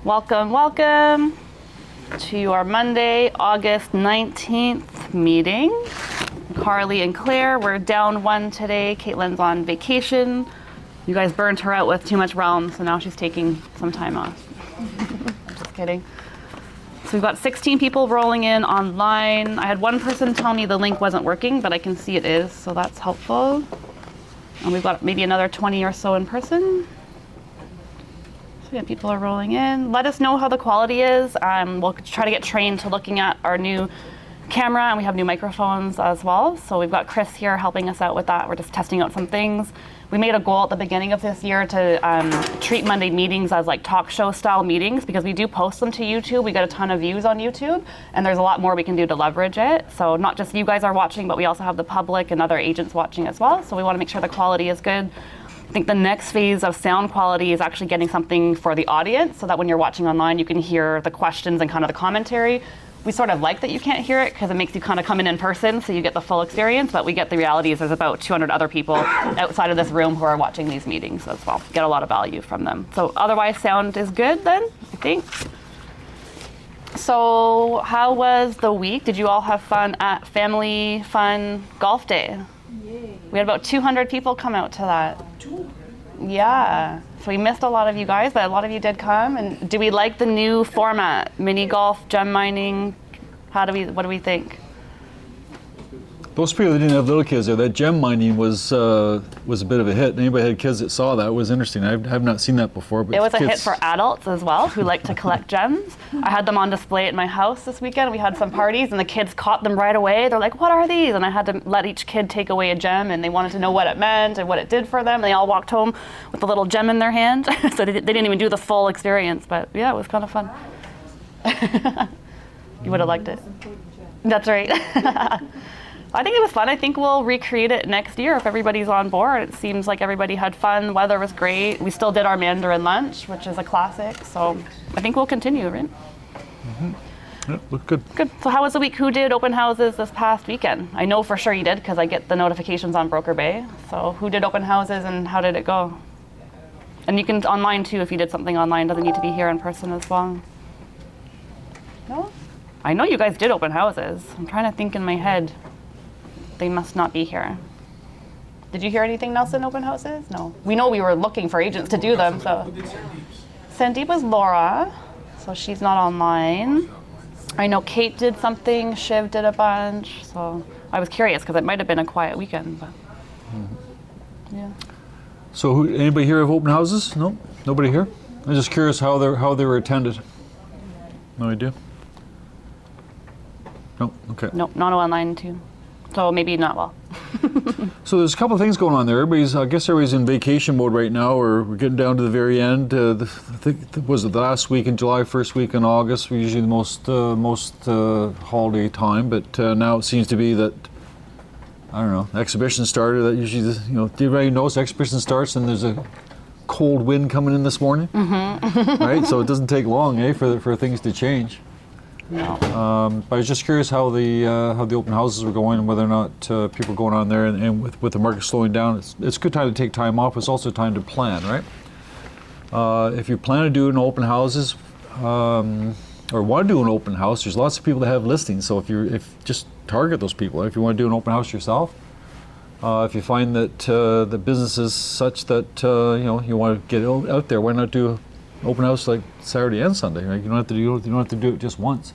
Welcome, welcome to our Monday, August 19th meeting. Carly and Claire, we're down one today. Katelyn's on vacation. You guys burned her out with too much realm, so now she's taking some time off. Just kidding. So we've got 16 people rolling in online. I had one person tell me the link wasn't working, but I can see it is, so that's helpful. And we've got maybe another 20 or so in person. Yeah, people are rolling in. Let us know how the quality is. We'll try to get trained to looking at our new camera, and we have new microphones as well. So we've got Chris here helping us out with that. We're just testing out some things. We made a goal at the beginning of this year to treat Monday meetings as like talk show style meetings, because we do post them to YouTube. We get a ton of views on YouTube, and there's a lot more we can do to leverage it. So not just you guys are watching, but we also have the public and other agents watching as well. So we want to make sure the quality is good. I think the next phase of sound quality is actually getting something for the audience, so that when you're watching online, you can hear the questions and kind of the commentary. We sort of like that you can't hear it because it makes you kind of come in person, so you get the full experience, but we get the reality is there's about 200 other people outside of this room who are watching these meetings as well. Get a lot of value from them. So otherwise, sound is good then, I think. So how was the week? Did you all have fun at Family Fun Golf Day? Yay. We had about 200 people come out to that. Yeah, so we missed a lot of you guys, but a lot of you did come. And do we like the new format? Mini golf, gem mining? What do we think? Those people that didn't have little kids there, that gem mining was a bit of a hit. Anybody had kids that saw that, it was interesting. I have not seen that before. But it was a hit for adults as well who like to collect gems. I had them on display at my house this weekend. We had some parties and the kids caught them right away. They're like, what are these? And I had to let each kid take away a gem, and they wanted to know what it meant and what it did for them. They all walked home with a little gem in their hand. So they didn't even do the full experience, but yeah, it was kind of fun. You would have liked it. That's right. I think it was fun. I think we'll recreate it next year if everybody's on board. It seems like everybody had fun. Weather was great. We still did our Mandarin lunch, which is a classic. So I think we'll continue, right? Mm-hmm. Yeah, looked good. Good. So how was the week? Who did open houses this past weekend? I know for sure you did because I get the notifications on Broker Bay. So who did open houses and how did it go? And you can online too if you did something online. Doesn't need to be here in person as well. No? I know you guys did open houses. I'm trying to think in my head. They must not be here. Did you hear anything else in open houses? No. We know we were looking for agents to do them, so. Sandeep was Laura, so she's not online. I know Kate did something, Shiv did a bunch, so I was curious because it might have been a quiet weekend, but yeah. So anybody here have open houses? No? Nobody here? I'm just curious how they were attended. No idea? No? Okay. Nope, not online too. So maybe not well. So there's a couple of things going on there. I guess everybody's in vacation mode right now, or we're getting down to the very end. I think was it the last week in July, first week in August? We're usually the most holiday time, but now it seems to be that, I don't know, exhibition started. That usually, do everybody knows exhibition starts and there's a cold wind coming in this morning, right? So it doesn't take long, for things to change. No. But I was just curious how the open houses were going and whether or not people are going on there, and with the market slowing down, it's a good time to take time off. It's also time to plan, right? If you plan to do an open houses or want to do an open house, there's lots of people that have listings. So if just target those people. If you want to do an open house yourself, if you find that the business is such that you want to get out there, why not do open house like Saturday and Sunday, right? You don't have to do it just once.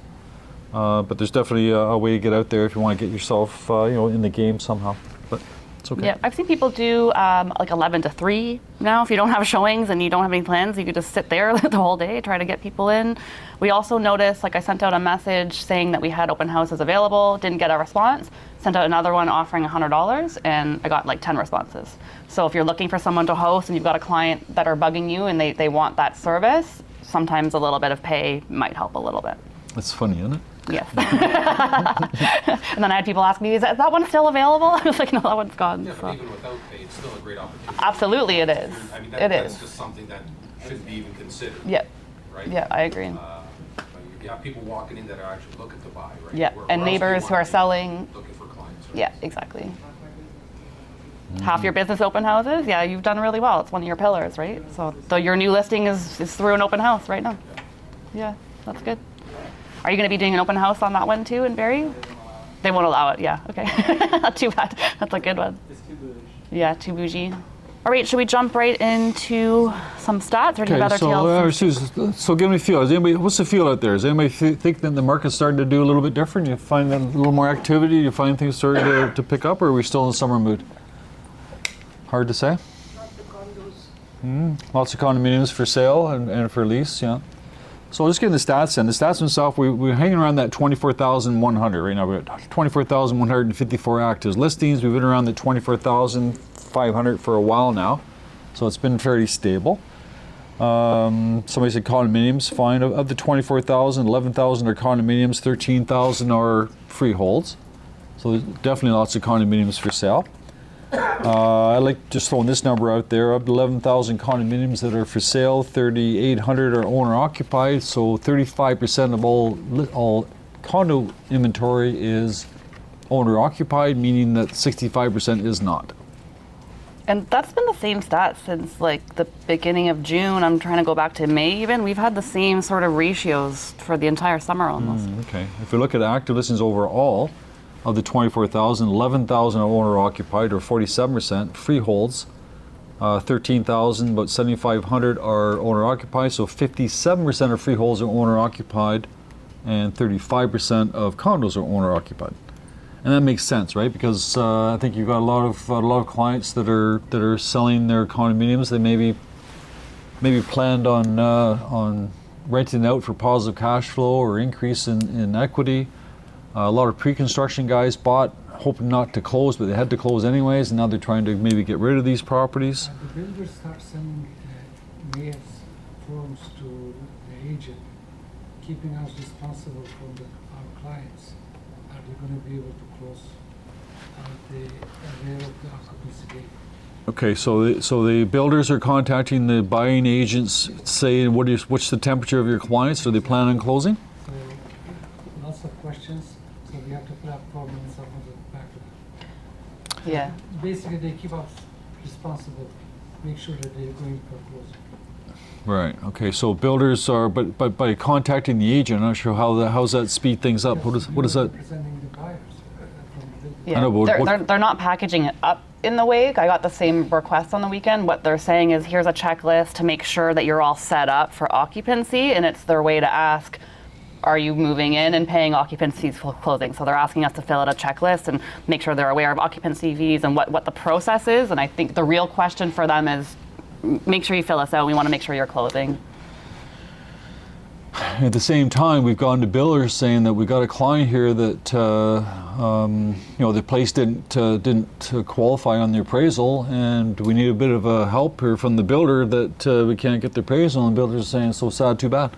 But there's definitely a way to get out there if you want to get yourself in the game somehow. But it's okay. Yeah, I've seen people do like 11 to 3 now. If you don't have showings and you don't have any plans, you could just sit there the whole day, try to get people in. We also noticed, I sent out a message saying that we had open houses available, didn't get a response, sent out another one offering $100, and I got 10 responses. So if you're looking for someone to host and you've got a client that are bugging you and they want that service, sometimes a little bit of pay might help a little bit. That's funny, isn't it? Yes. And then I had people ask me, is that one still available? I was like, no, that one's gone. Yeah, but even without pay, it's still a great opportunity. Absolutely it is. I mean, that's just something that shouldn't be even considered. Yeah. Right? Yeah, I agree. You have people walking in that are actually looking to buy, right? Yeah, and neighbors who are selling. Looking for clients. Right? Yeah, exactly. Half your business open houses, yeah, you've done really well. It's one of your pillars, right? So your new listing is through an open house right now. Yeah, that's good. Are you going to be doing an open house on that one too in Barrie? They won't allow it. Yeah. Okay. Not too bad. That's a good one. It's too bougie. Yeah, too bougie. All right, should we jump right into some stats, or do you have other tales? So give me a feel. What's the feel out there? Does anybody think that the market's starting to do a little bit different? You find a little more activity? You find things starting to pick up, or are we still in the summer mood? Hard to say. Not the condos. Lots of condominiums for sale and for lease, yeah. So let's get the stats in. The stats themselves, we're hanging around that 24,100 right now. We're at 24,154 active listings. We've been around the 24,500 for a while now. So it's been fairly stable. Somebody said condominiums, fine. Of the 24,000, 11,000 are condominiums, 13,000 are freeholds. So there's definitely lots of condominiums for sale. I like just throwing this number out there. Of the 11,000 condominiums that are for sale, 3,800 are owner occupied. So 35% of all condo inventory is owner occupied, meaning that 65% is not. And that's been the same stat since like the beginning of June. I'm trying to go back to May even. We've had the same sort of ratios for the entire summer almost. Okay. If we look at active listings overall, of the 24,000, 11,000 are owner occupied, or 47%. Freeholds, 13,000, about 7,500 are owner occupied, so 57% of freeholds are owner occupied, and 35% of condos are owner occupied. And that makes sense, right? Because I think you've got a lot of clients that are selling their condominiums. They maybe planned on renting out for positive cash flow or increase in equity. A lot of pre-construction guys bought, hoping not to close, but they had to close anyways, and now they're trying to maybe get rid of these properties. The builders start sending mails forms to the agent, keeping us responsible for our clients. Are they going to be able to close? Are they aware of the occupancy date? Okay, so the builders are contacting the buying agents, saying what's the temperature of your clients? Are they planning on closing? So lots of questions. So we have to fill out form and stuff on the back of it. Yeah. Basically, they keep us responsible, make sure that they're going for closing. Right. Okay. So builders are, but by contacting the agent, I'm not sure how's that speed things up. Yes, What is that? Representing the buyers from the builder. Yeah. I know, but they're not packaging it up in the wake. I got the same request on the weekend. What they're saying is, here's a checklist to make sure that you're all set up for occupancy, and it's their way to ask, are you moving in and paying occupancy for closing? So they're asking us to fill out a checklist and make sure they're aware of occupancy fees and what the process is. And I think the real question for them is, make sure you fill us out. We want to make sure you're closing. At the same time, we've gone to builders saying that we've got a client here that the place didn't qualify on the appraisal, and we need a bit of a help here from the builder that we can't get the appraisal. And the builders are saying, so sad, too bad.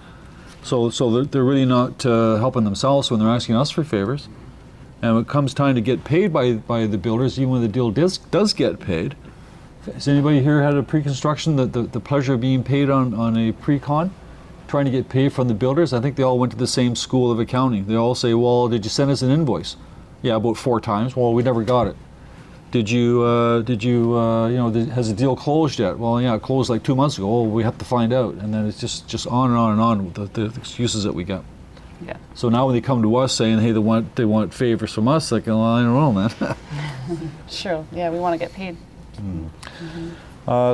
So they're really not helping themselves when they're asking us for favors. And when it comes time to get paid by the builders, even when the deal does get paid, has anybody here had a pre-construction, the pleasure of being paid on a pre-con, trying to get paid from the builders? I think they all went to the same school of accounting. They all say, well, did you send us an invoice? Yeah, about 4 times. Well, we never got it. Has the deal closed yet? Well, yeah, it closed like 2 months ago. Oh, we have to find out. And then it's just on and on and on with the excuses that we get. Yeah. So now when they come to us saying, hey, they want favors from us, like, well, I don't know, man. Sure. Yeah, we want to get paid. So a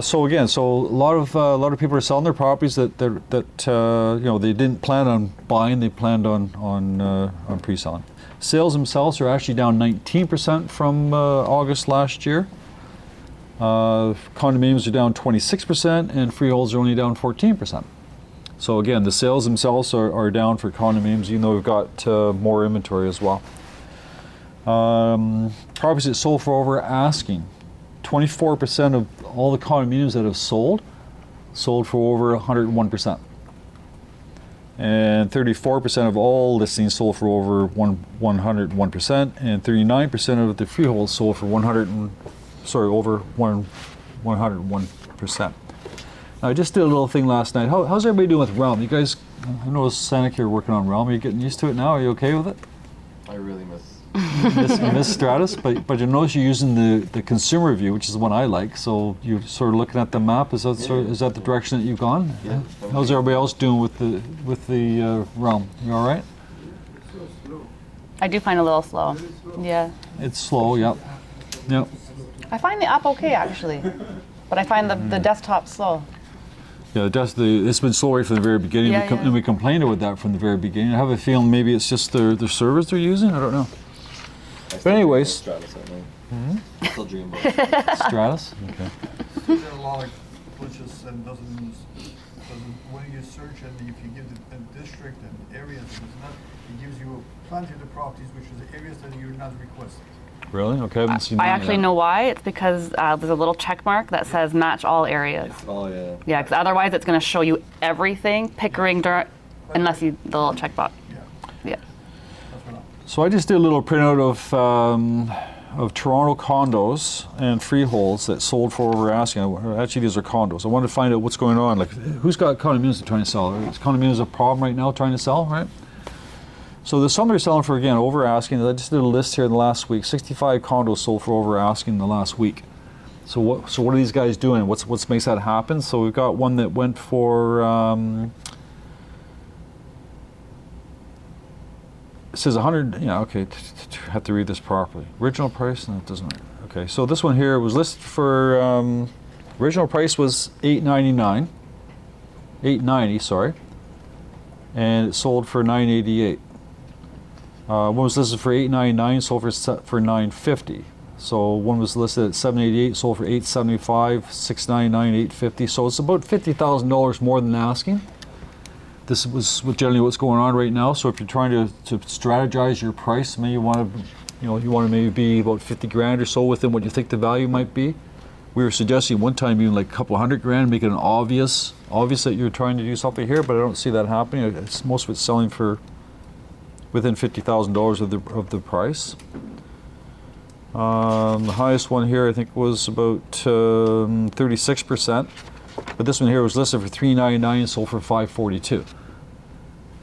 lot of people are selling their properties that they didn't plan on buying. They planned on pre-selling. Sales themselves are actually down 19% from August last year. Condominiums are down 26%, and freeholds are only down 14%. So again, the sales themselves are down for condominiums, even though we've got more inventory as well. Properties that sold for over asking. 24% of all the condominiums that have sold for over 101%. And 34% of all listings sold for over 101%, and 39% of the freeholds sold for over 101%. I just did a little thing last night. How's everybody doing with Realm? You guys, I noticed Seneca here working on Realm. Are you getting used to it now? Are you okay with it? I really miss in this stratus, but you notice you're using the consumer view, which is the one I like. So you're sort of looking at the map. Is that the direction that you've gone? Yeah. How's everybody else doing with the realm? You all right? I do find it a little slow. Yeah. It's slow. Yep. Yep. I find the app okay actually, but I find the desktop slow. Yeah, it's been slow right from the very beginning, Yeah, yeah. and we complained about that from the very beginning. I have a feeling maybe it's just their servers they're using. I don't know. But anyways, Stratus, I still dream about it. Stratus. Okay. There are a lot of glitches and doesn't when you search and if you give the district and areas, it gives you plenty of the properties, which is the areas that you're not requesting. Really? Okay, I haven't seen I that actually yet. know why. It's because there's a little check mark that says match all areas. Oh yeah. Yeah, because otherwise it's going to show you everything, Pickering, unless you the little check box. Yeah, Yeah. that's what So I just did a little printout of Toronto condos and freeholds that sold for over asking. Actually, these are condos. I wanted to find out what's going on. Like, who's got condominiums trying to sell? Is condominiums a problem right now trying to sell, right? So there's somebody selling for, again, over asking. I just did a list here in the last week. 65 condos sold for over asking in the last week. So what are these guys doing? What makes that happen? So we've got one that went for it says 100. Yeah, okay. Have to read this properly. Original price? No, it doesn't. Okay, so this one here was listed for original price was $899, $890, sorry, and it sold for $988. One was listed for $899, sold for $950. So one was listed at $788, sold for $875, $699, $850. So it's about $50,000 more than asking. This was generally what's going on right now. So if you're trying to strategize your price, maybe you want to maybe be about 50 grand or so within what you think the value might be. We were suggesting one time even like a couple $100,000, make it obvious that you're trying to do something here, but I don't see that happening. Most of it's selling for within $50,000 of the price. The highest one here I think was about 36%, but this one here was listed for $399, sold for $542.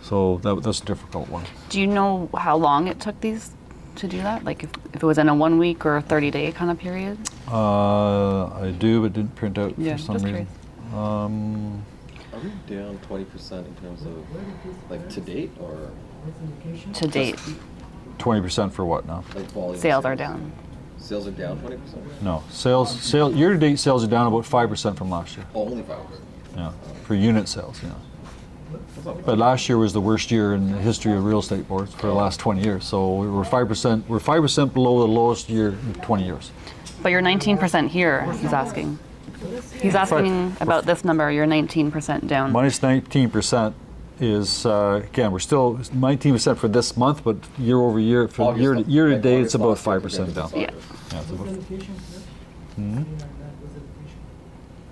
So that's a difficult one. Do you know how long it took these to do that? Like if it was in a 1 week or a 30-day kind of period? I do, but didn't print out Yeah, for some just reason. Are we down 20% in terms of like to date or To date, 20% for what now? like volume? sales are down. Sales are down 20%. No, sales year-to-date sales are down about 5% from last year. Oh, only 5%. Yeah, for unit sales, yeah. But last year was the worst year in the history of real estate boards for the last 20 years. So we were 5%. We're 5% below the lowest year in 20 years. But you're 19% here, he's asking. He's asking about this number, you're 19% down. Minus 19% is again we're still 19% for this month, but year over year, for August, year to like date, August it's about last year 5% down. Yeah. Yeah, it's about,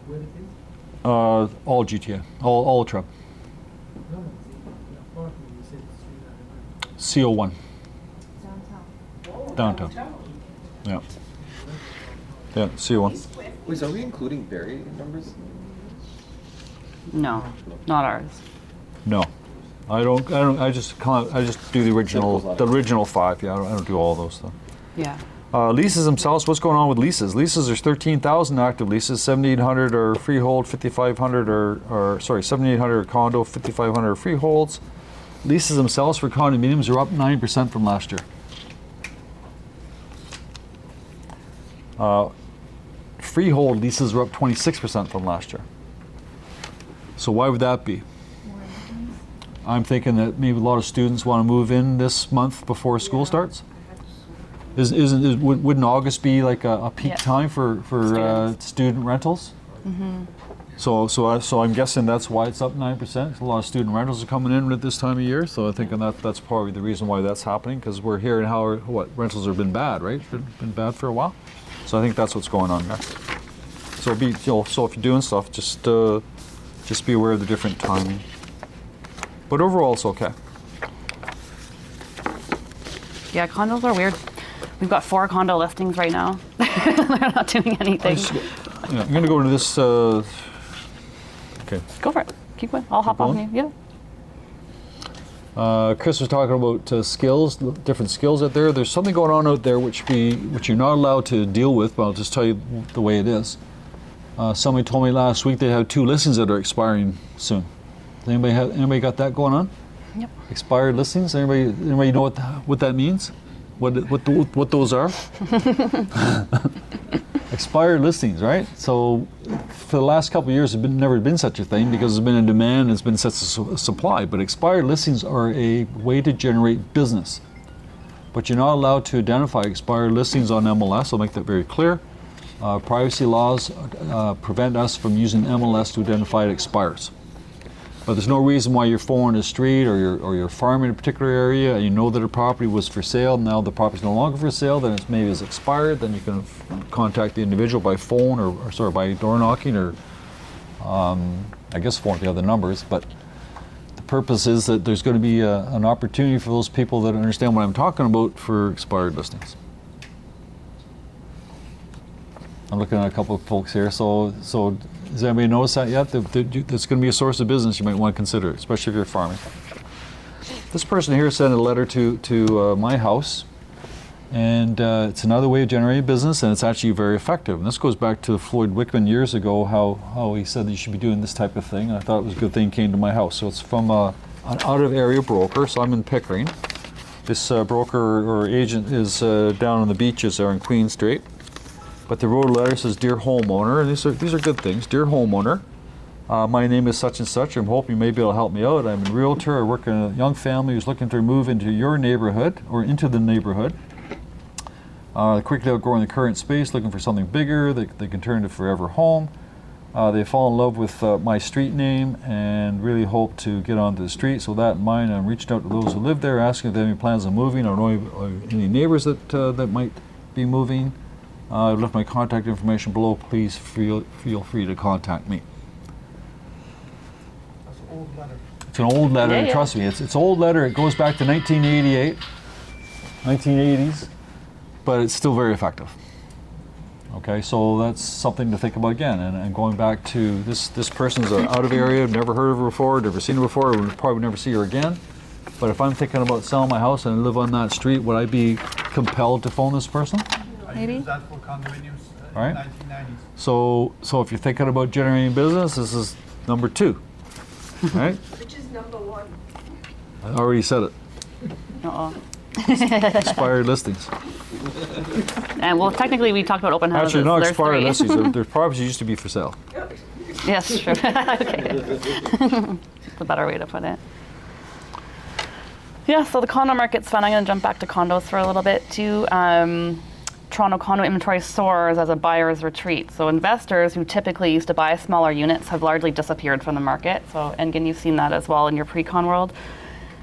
Where it is? all GTA, all Trump. No, the apartment, you said it's 399. CO1. Downtown. Yeah. Yeah, CO1. Wait, so are we including Barrie numbers? No, not ours. No, I don't. I just do the original 5. Yeah, I don't do all those though. Yeah. Leases themselves. What's going on with leases? Leases, there's 13,000 active leases. 7,800 are freehold. 5,500 are 7,800 are condo. 5,500 are freeholds. Leases themselves for condominiums are up 9% from last year. Freehold leases are up 26% from last year. So why would that be? I'm thinking that maybe a lot of students want to move in this month before school starts. Wouldn't August be like a peak Yeah. time for student rentals? Mm-hmm. So I'm guessing that's why it's up 9%. A lot of student rentals are coming in at this time of year. So I'm thinking that's probably the reason why that's happening, because we're hearing how rentals have been bad, right? Been bad for a while. So I think that's what's going on there. So so if you're doing stuff, just be aware of the different timing. But overall, it's okay. Yeah, condos are weird. We've got 4 condo listings right now. They're not doing anything. I'm going to go to this. Okay. Go for it. Keep going. I'll hop on going? you. Yeah. Chris was talking about skills, different skills out there. There's something going on out there which you're not allowed to deal with, but I'll just tell you the way it is. Somebody told me last week they have 2 listings that are expiring soon. Anybody got that going on? Yep. Expired listings? Anybody know what that means? What those are? Expired listings, right? So for the last couple of years, there's never been such a thing because there's been a demand, there's been such a supply. But expired listings are a way to generate business. But you're not allowed to identify expired listings on MLS. I'll make that very clear. Privacy laws prevent us from using MLS to identify it expires. But there's no reason why you're following a street or you're farming in a particular area and you know that a property was for sale, now the property's no longer for sale, then it's maybe it's expired, then you can contact the individual by phone or by door knocking or I guess phone if you have the numbers. But the purpose is that there's going to be an opportunity for those people that understand what I'm talking about for expired listings. I'm looking at a couple of folks here, so has anybody noticed that yet? That's going to be a source of business you might want to consider, especially if you're farming. This person here sent a letter to my house, and it's another way of generating business, and it's actually very effective. And this goes back to Floyd Wickman years ago, how he said that you should be doing this type of thing, and I thought it was a good thing came to my house. So it's from an out-of-area broker, so I'm in Pickering. This broker or agent is down on the beaches there in Queen Street. But the road letter says, "Dear homeowner," and these are good things. "Dear homeowner, my name is such and such. I'm hoping you may be able to help me out. I'm a realtor. I work in a young family who's looking to move into your neighborhood or into the neighborhood. Quickly outgrowing the current space, looking for something bigger that they can turn into a forever home. They fall in love with my street name and really hope to get onto the street. So that in mind, I'm reaching out to those who live there, asking if they have any plans on moving or know any neighbors that might be moving. I've left my contact information below. Please feel free to contact me." That's an old letter. It's an old letter, Yeah, yeah. trust me. It's an old letter. It goes back to 1988, 1980s, but it's still very effective. Okay, so that's something to think about again. And going back to this person's out of area, never heard of her before, never seen her before, would probably never see her again. But if I'm thinking about selling my house and I live on that street, would I be compelled to phone this person? I Maybe. used that for condominiums in Right. the 1990s. So if you're thinking about generating business, this is number 2, right? Which is number 1. I already said it. Uh-oh. Expired listings. And well, technically we talked about open houses. Actually, not There's expired 3. listings. There's properties that used to be for sale. Yes, true. Okay. That's a better way to put it. Yeah, so the condo market's fun. I'm going to jump back to condos for a little bit too. Toronto condo inventory soars as a buyer's retreat. So investors who typically used to buy smaller units have largely disappeared from the market. So, and again, you've seen that as well in your pre-con world.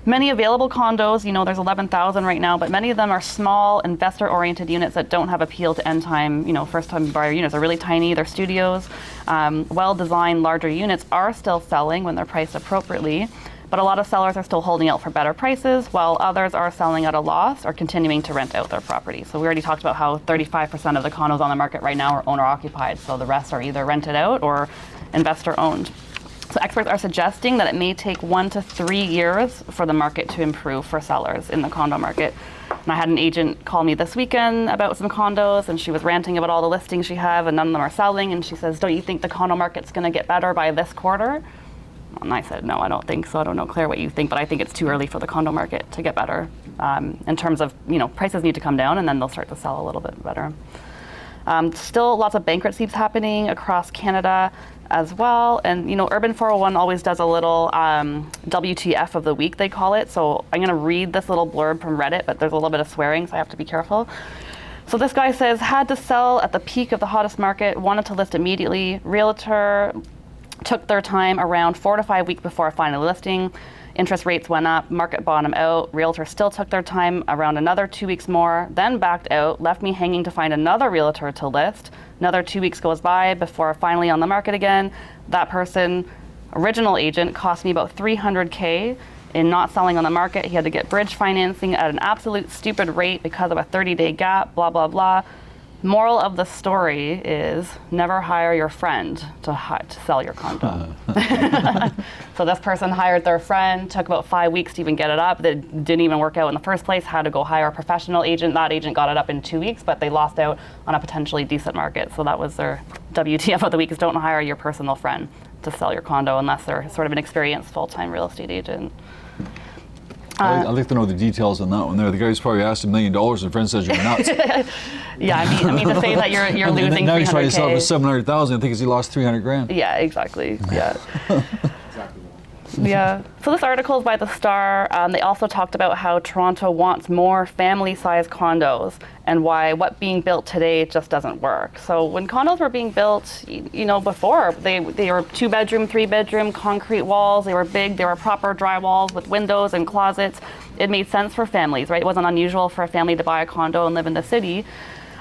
Many available condos, there's 11,000 right now, but many of them are small, investor-oriented units that don't have appeal to end-time, first-time buyer units. They're really tiny, they're studios. Well-designed, larger units are still selling when they're priced appropriately, but a lot of sellers are still holding out for better prices, while others are selling at a loss or continuing to rent out their property. So we already talked about how 35% of the condos on the market right now are owner-occupied, so the rest are either rented out or investor-owned. So experts are suggesting that it may take 1 to 3 years for the market to improve for sellers in the condo market. And I had an agent call me this weekend about some condos, and she was ranting about all the listings she have, and none of them are selling. And she says, "Don't you think the condo market's going to get better by this quarter?" And I said, "No, I don't think so. I don't know, Claire, what you think, but I think it's too early for the condo market to get better. In terms of, prices need to come down, and then they'll start to sell a little bit better." Still lots of bankruptcies happening across Canada as well. And, Urban 401 always does a little WTF of the week, they call it. So I'm going to read this little blurb from Reddit, but there's a little bit of swearing, so I have to be careful. So this guy says, "Had to sell at the peak of the hottest market, wanted to list immediately. Realtor took their time around 4 to 5 weeks before final listing. Interest rates went up, market bottomed out. Realtor still took their time around another 2 weeks more, then backed out, left me hanging to find another realtor to list. Another 2 weeks goes by before finally on the market again. That person, original agent, cost me about $300K in not selling on the market. He had to get bridge financing at an absolute stupid rate because of a 30-day gap, blah, blah, blah. Moral of the story is never hire your friend to sell your condo. So this person hired their friend, took about 5 weeks to even get it up. That didn't even work out in the first place, had to go hire a professional agent. That agent got it up in 2 weeks, but they lost out on a potentially decent market. So that was their WTF of the week, is don't hire your personal friend to sell your condo unless they're sort of an experienced full-time real estate agent. I'd like to know the details on that one there. The guy's probably asked $1 million and the friend says you're nuts. Yeah, I mean to say that you're losing now he's trying to sell it for 300K. 700,000 and thinks he lost 300 grand. Yeah, exactly. Yeah. Exactly. Yeah. So this article is by The Star. They also talked about how Toronto wants more family-sized condos and why what being built today just doesn't work. So when condos were being built, before, they were 2-bedroom, 3-bedroom, concrete walls. They were big. They were proper drywalls with windows and closets. It made sense for families, right? It wasn't unusual for a family to buy a condo and live in the city.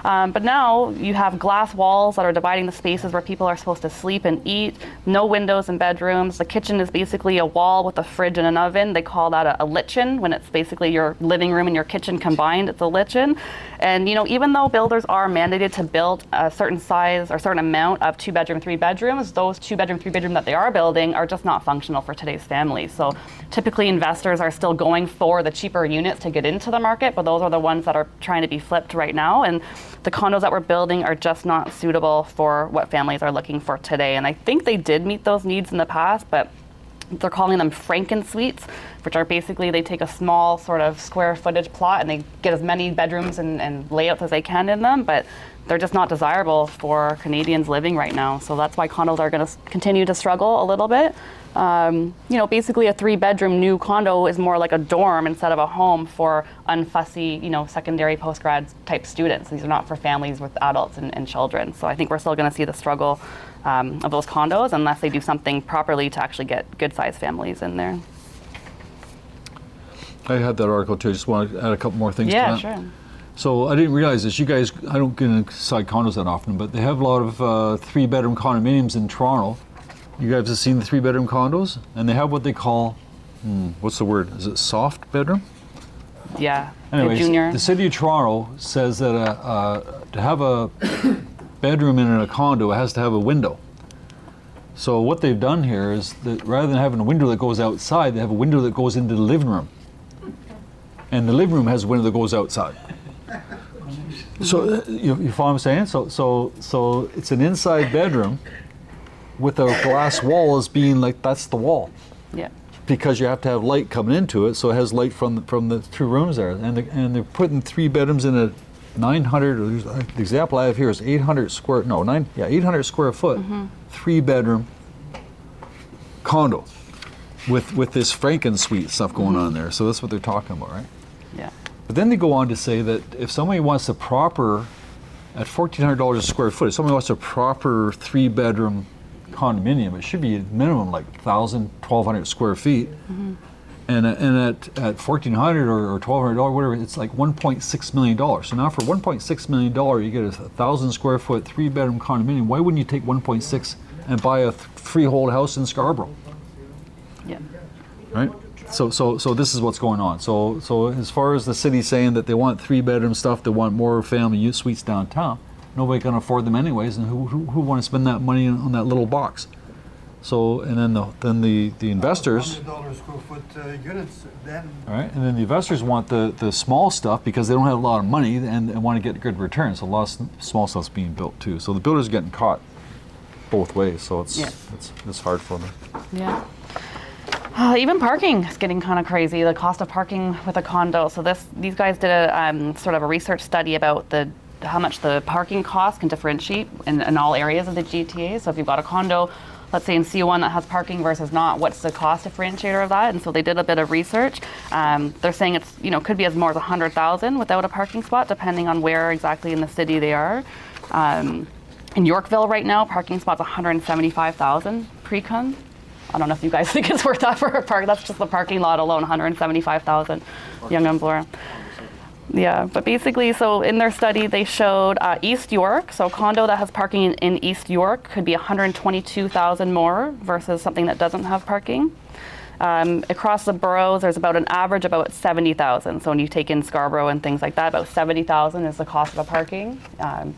But now you have glass walls that are dividing the spaces where people are supposed to sleep and eat, no windows in bedrooms. The kitchen is basically a wall with a fridge and an oven. They call that a lichen, when it's basically your living room and your kitchen combined, it's a lichen. And even though builders are mandated to build a certain size or certain amount of 2-bedroom, 3-bedrooms, those 2-bedroom, 3-bedroom that they are building are just not functional for today's families. So typically investors are still going for the cheaper units to get into the market, but those are the ones that are trying to be flipped right now. And the condos that we're building are just not suitable for what families are looking for today. And I think they did meet those needs in the past, but they're calling them Franken suites, which are basically, they take a small sort of square footage plot and they get as many bedrooms and layouts as they can in them, but they're just not desirable for Canadians living right now. So that's why condos are going to continue to struggle a little bit. Basically a 3-bedroom new condo is more like a dorm instead of a home for unfussy, secondary postgrad type students. These are not for families with adults and children. So I think we're still going to see the struggle of those condos unless they do something properly to actually get good sized families in there. I had that article too. I just want to add a couple more things to Yeah, that. sure. So I didn't realize this. You guys, I don't get inside condos that often, but they have a lot of 3-bedroom condominiums in Toronto. You guys have seen the 3-bedroom condos? And they have what they call, what's the word? Is it soft bedroom? Yeah, Anyways, the junior. the city of Toronto says that to have a bedroom in a condo, it has to have a window. So what they've done here is that rather than having a window that goes outside, they have a window that goes into the living room. And the living room has a window that goes outside. So you follow what I'm saying? So it's an inside bedroom with a glass wall as being like, that's the wall. Yeah. Because you have to have light coming into it, so it has light from the 2 rooms there. And they're putting 3 bedrooms in a 900, or the example I have here is 800 square foot, 3-bedroom condo with this Franken suite stuff going on there. So that's what they're talking about, right? Yeah. But then they go on to say that if somebody wants a proper, at $1,400 a square foot, if somebody wants a proper 3-bedroom condominium, it should be a minimum like 1,000, 1,200 square feet. And at $1,400 or $1,200, whatever, it's like $1.6 million. So now for $1.6 million, you get a 1,000 square foot 3-bedroom condominium. Why wouldn't you take 1.6 and buy a freehold house in Scarborough? Yeah. Right? So this is what's going on. So as far as the city saying that they want 3-bedroom stuff, they want more family suites downtown, nobody can afford them anyways, and who want to spend that money on that little box? So, and then the investors, $100 square foot units, then. all right, and then the investors want the small stuff because they don't have a lot of money and want to get good returns. So a lot of small stuff's being built too. So the builders are getting caught both ways. So it's hard for them. Yeah. Even parking is getting kind of crazy. The cost of parking with a condo. So these guys did a sort of a research study about how much the parking cost can differentiate in all areas of the GTA. So if you've got a condo, let's say in C1 that has parking versus not, what's the cost differentiator of that? And so they did a bit of research. They're saying it's could be as more as $100,000 without a parking spot, depending on where exactly in the city they are. In Yorkville right now, parking spot's $175,000 pre-con. I don't know if you guys think it's worth that for a park. That's just the parking lot alone, $175,000. Young and Bloor. Yeah, but basically, so in their study, they showed East York. So a condo that has parking in East York could be $122,000 more versus something that doesn't have parking. Across the boroughs, there's about an average about 70,000. So when you take in Scarborough and things like that, about 70,000 is the cost of a parking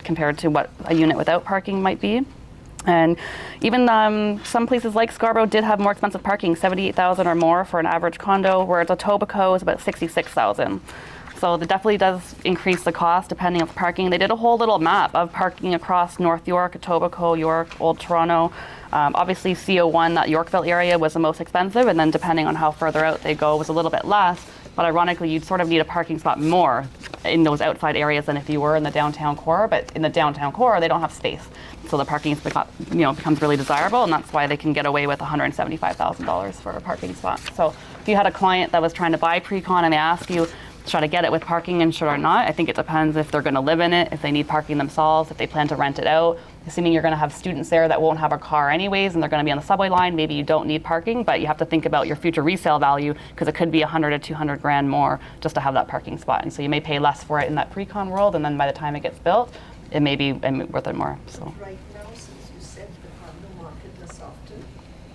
compared to what a unit without parking might be. And even some places like Scarborough did have more expensive parking, 78,000 or more for an average condo, whereas Etobicoke is about 66,000. So it definitely does increase the cost depending on the parking. They did a whole little map of parking across North York, Etobicoke, York, Old Toronto. Obviously CO1, that Yorkville area was the most expensive, and then depending on how further out they go was a little bit less. But ironically, you'd sort of need a parking spot more in those outside areas than if you were in the downtown core. But in the downtown core, they don't have space. So the parking becomes really desirable, and that's why they can get away with $175,000 for a parking spot. So if you had a client that was trying to buy pre-con and they ask you, should I get it with parking and should I not? I think it depends if they're going to live in it, if they need parking themselves, if they plan to rent it out. Assuming you're going to have students there that won't have a car anyways and they're going to be on the subway line, maybe you don't need parking, but you have to think about your future resale value because it could be 100 to 200 grand more just to have that parking spot. And so you may pay less for it in that pre-con world, and then by the time it gets built, it may be worth it more. So. Right now, since you said the condo market is softened,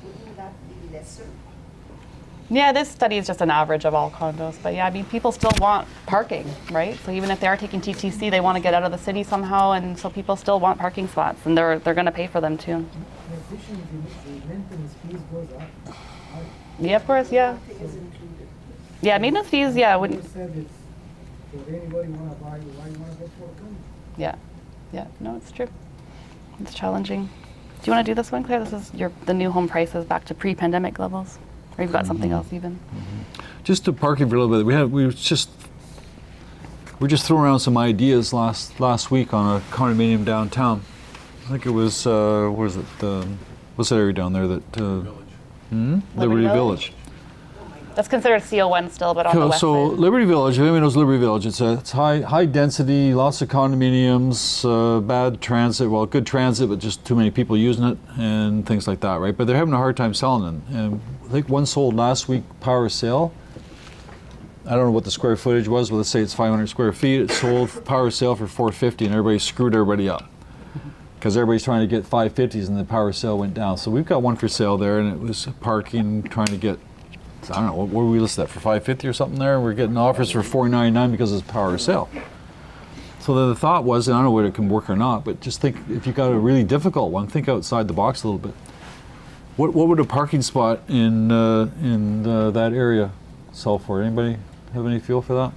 wouldn't that be lesser? Yeah, this study is just an average of all condos, but yeah, I mean, people still want parking, right? So even if they are taking TTC, they want to get out of the city somehow, and so people still want parking spots, and they're going to pay for them too. In addition, the maintenance fees goes up. Yeah, of course, yeah. Nothing is included. Yeah, maintenance fees, yeah, You wouldn't. said it's, for anybody want to buy, why you want to go for a condo? Yeah, yeah, no, it's true. It's challenging. Do you want to do this one, Claire? This is the new home prices back to pre-pandemic levels. Or you've got something else even. Just to parking for a little bit, we're just throwing around some ideas last week on a condominium downtown. I think it was where is it? What's that area down there that? Liberty Village. That's considered CO1 still, but on the west So side. Liberty Village, everyone knows Liberty Village. It's high density, lots of condominiums, bad transit, well, good transit, but just too many people using it and things like that, right? But they're having a hard time selling them. And I think one sold last week, power sale. I don't know what the square footage was, but let's say it's 500 square feet. It sold power sale for 450, and everybody screwed everybody up because everybody's trying to get 550s, and the power sale went down. So we've got one for sale there, and it was parking, trying to get, I don't know, what were we listed at, for 550 or something there? We're getting offers for 499 because it's power sale. So then the thought was, and I don't know whether it can work or not, but just think, if you've got a really difficult one, think outside the box a little bit. What would a parking spot in that area sell for? Anybody have any feel for that?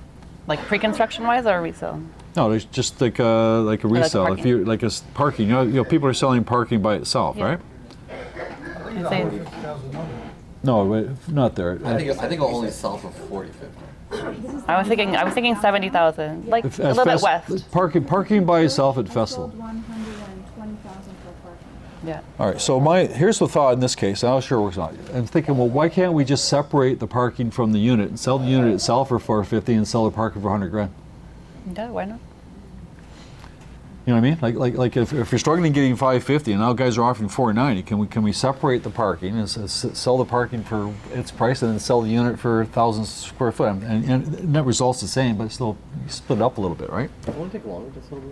Like pre-construction wise or resale? No, it's just like a resale. If you like a parking, you know, people are selling parking by itself, Yeah. right? I'd say- $50,000. No, wait, not there. I think I'll only sell for 40, 50. I was thinking 70,000, like a little bit west. Parking by itself at I Festival. sold 120,000 for parking. Yeah. All right, so here's the thought in this case, and I'm sure it works out. I'm thinking, well, why can't we just separate the parking from the unit and sell the unit itself for 450 and sell the parking for 100 grand? Yeah, why not? You know what I mean? Like if you're struggling getting 550 and now guys are offering 490, can we separate the parking and sell the parking for its price and then sell the unit for 1,000 square foot? And net result's the same, but still you split it up a little bit, right? Won't it take longer to sell the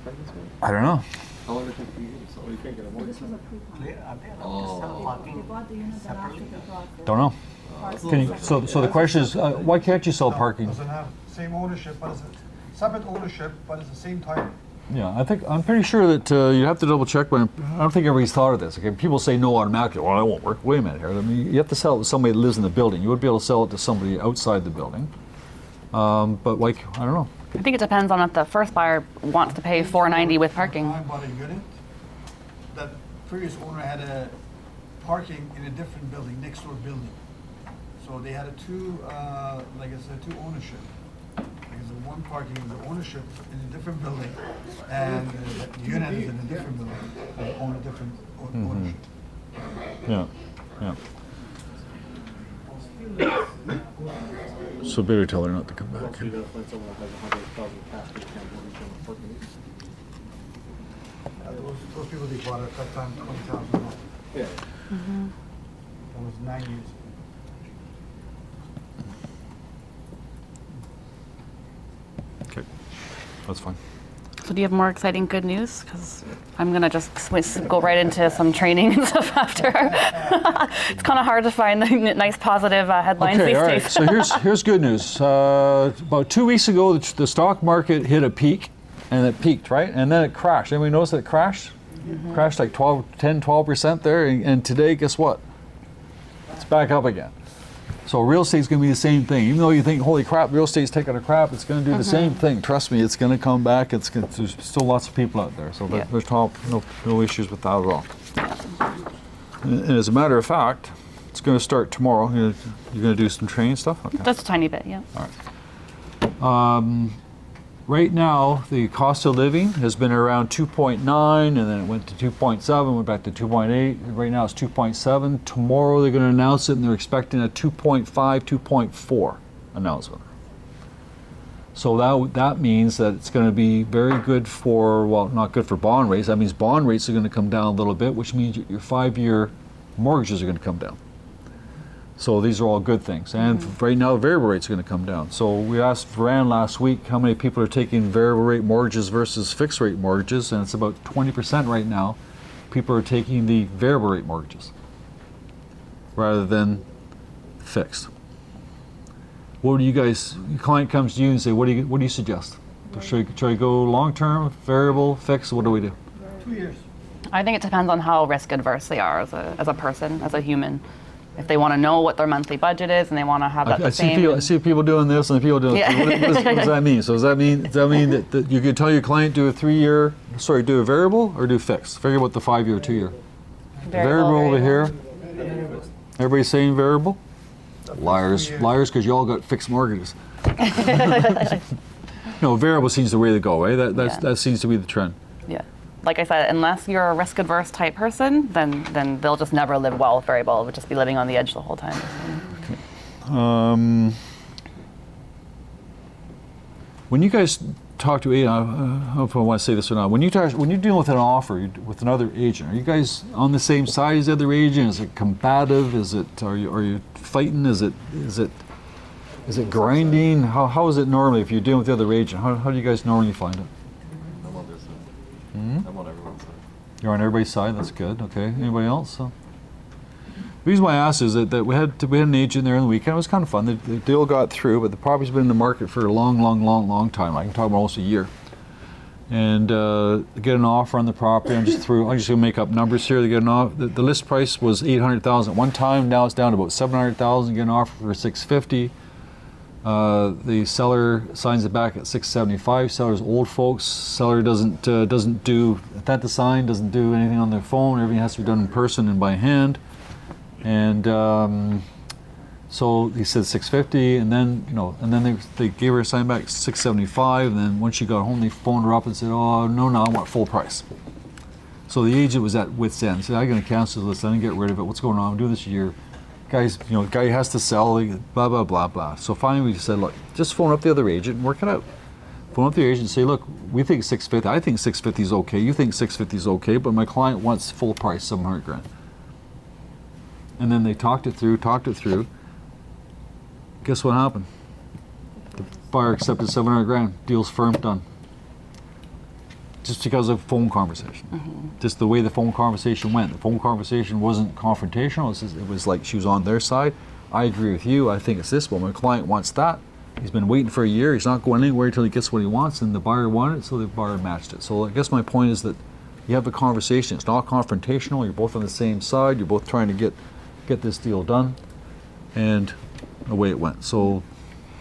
parking space? I don't know. How long does it take for you to sell? You can't get a mortgage. This was a pre-con. Oh. They bought the unit and after they bought the Don't know. parcel. Can you, so the question is, why can't you sell parking? Doesn't have same ownership, but it's a separate ownership, but it's the same title. Yeah, I'm pretty sure that you have to double check, but I don't think everybody's thought of this. Okay, people say no automatically. Well, that won't work. Wait a minute here. I mean, you have to sell it to somebody that lives in the building. You would be able to sell it to somebody outside the building. But like, I don't know. I think it depends on if the first buyer wants to pay $490 with parking. I bought a unit. That previous owner had a parking in a different building, next door building. So they had two ownership. Because the one parking is the ownership in a different building, and the unit is in a different building. They own a different ownership. Yeah. So better tell her not to come back. So you gotta find someone that has 100,000 cash that can't mortgage on a parking. Those people, they bought at that time $20,000. Yeah. That was 9 years ago. Okay, that's fine. So do you have more exciting good news? Because I'm gonna just go right into some training and stuff after. It's kind of hard to find the nice positive headlines Okay, these all right. days. So here's good news. About 2 weeks ago, the stock market hit a peak, and it peaked, right? And then it crashed. Anybody notice that it crashed? Crashed like 12% there, and today, guess what? It's back up again. So real estate's going to be the same thing. Even though you think, holy crap, real estate's taking a crap, it's going to do the same thing. Trust me, it's going to come back. There's still lots of people out there. So there's no issues with that at all. And as a matter of fact, it's going to start tomorrow. You're going to do some training stuff? Okay. Just a tiny bit, yeah. All right. Right now, the cost of living has been around 2.9, and then it went to 2.7, went back to 2.8. Right now it's 2.7. Tomorrow they're going to announce it, and they're expecting a 2.5, 2.4 announcement. So that means that it's going to be very good for, well, not good for bond rates. That means bond rates are going to come down a little bit, which means your 5-year mortgages are going to come down. So these are all good things. And right now, variable rates are going to come down. So we asked Varan last week how many people are taking variable rate mortgages versus fixed rate mortgages, and it's about 20% right now. People are taking the variable rate mortgages rather than fixed. What do you guys? Your client comes to you and say, "What do you suggest? Should I go long term, variable, fixed? What do we do?" 2 years. I think it depends on how risk adverse they are as a person, as a human. If they want to know what their monthly budget is and they want to have that I see people doing this and people doing Yeah. what does that mean? So does that mean that you could tell your client do a do a variable or do fixed? Figure out the 5-year, 2-year. Variable over here. Everybody's saying variable? Liars, because you all got fixed mortgages. No, variable seems the way to go, right? That seems to be the trend. Yeah. Like I said, unless you're a risk adverse type person, then they'll just never live well with variable. It would just be living on the edge the whole time. When you guys talk to agent, I don't know if I want to say this or not. When you're dealing with an offer with another agent, are you guys on the same side as the other agent? Is it combative? Are you fighting? Is it grinding? How is it normally if you're dealing with the other agent? How do you guys normally find it? I'm on their side. I'm on everyone's side. You're on everybody's side. That's good. Okay. Anybody else? So, the reason why I asked is that we had an agent there on the weekend. It was kind of fun. The deal got through, but the property's been in the market for a long time. I can talk about almost a year. And get an offer on the property. I'm just going to make up numbers here. They get an offer. The list price was $800,000 at one time. Now it's down to about $700,000. Get an offer for $650,000. The seller signs it back at $675,000. Seller's old folks. Seller doesn't do intent to sign. Doesn't do anything on their phone. Everything has to be done in person and by hand. And so he said $650,000, and then they gave her a sign back $675,000. And then once she got home, they phoned her up and said, "Oh no, I want full price." So the agent was at wit's end. Said, "I'm going to cancel this. I'm going to get rid of it. What's going on? I'm doing this a year. Guy has to sell. Blah blah blah blah." So finally, we said, "Look, just phone up the other agent and work it out." Phone up the agent and say, "Look, we think $650,000. I think $650,000 is okay. You think $650,000 is okay, but my client wants full price, $700,000." And then they talked it through. Guess what happened? The buyer accepted $700,000. Deal's firm, done. Just because of phone conversation. Just the way the phone conversation went. The phone conversation wasn't confrontational. It was like she was on their side. I agree with you. I think it's this, but my client wants that. He's been waiting for a year. He's not going anywhere until he gets what he wants, and the buyer wanted it, so the buyer matched it. So I guess my point is that you have a conversation. It's not confrontational. You're both on the same side. You're both trying to get this deal done, and away it went. So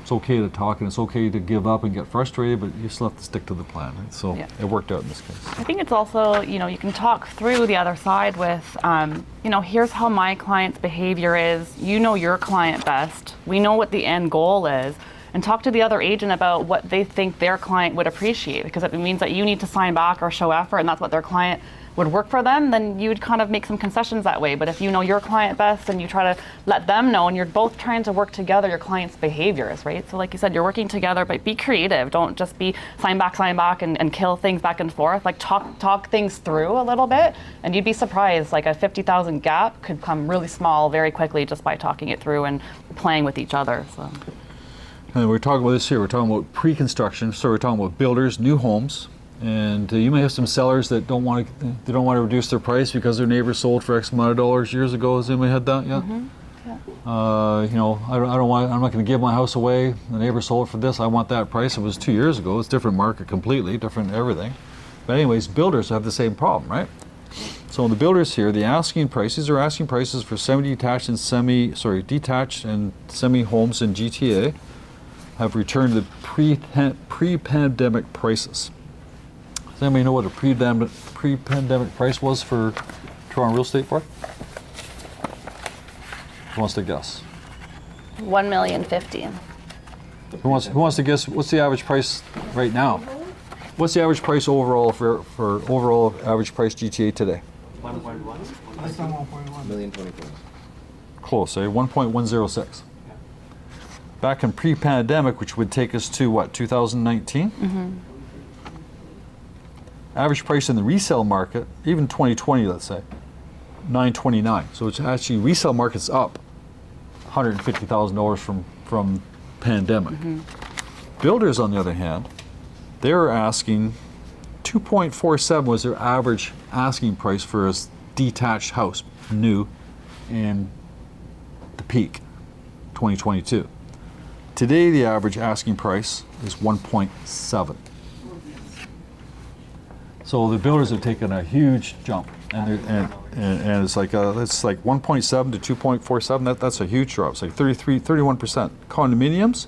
it's okay to talk and it's okay to give up and get frustrated, but you still have to stick to the plan, right? So it worked out in this case. I think it's also, you can talk through the other side with, here's how my client's behavior is. You know your client best. We know what the end goal is. And talk to the other agent about what they think their client would appreciate. Because if it means that you need to sign back or show effort and that's what their client would work for them, then you would kind of make some concessions that way. But if you know your client best and you try to let them know, and you're both trying to work together your client's behaviors, right? So like you said, you're working together, but be creative. Don't just be sign back, and kill things back and forth. Like talk things through a little bit, and you'd be surprised, like a $50,000 gap could come really small very quickly just by talking it through and playing with each other. So. And we're talking about this here. We're talking about pre-construction. So we're talking about builders, new homes. And you may have some sellers that don't want to reduce their price because their neighbor sold for X amount of dollars years ago. Has anybody had that yet? You know, I'm not going to give my house away. The neighbor sold for this. I want that price. It was 2 years ago. It's different market completely, different everything. But anyways, builders have the same problem, right? So the builders here, the asking prices are asking prices for detached and semi homes in GTA have returned to pre-pandemic prices. Does anybody know what a pre-pandemic price was for Toronto real estate for? Who wants to guess? 1,050,000. Who wants to guess? What's the average price right now? What's the average price overall for overall average price GTA today? 1.1. Less than 1.1. 1,024,000. Close, 1.106. Back in pre-pandemic, which would take us to what, 2019? Average price in the resale market, even 2020, let's say, 929. So it's actually resale market's up $150,000 from pandemic. Builders, on the other hand, they're asking 2.47 was their average asking price for a detached house, new, in the peak, 2022. Today, the average asking price is 1.7. So the builders have taken a huge jump, and it's like 1.7 to 2.47. That's a huge drop. It's like 31%. Condominiums.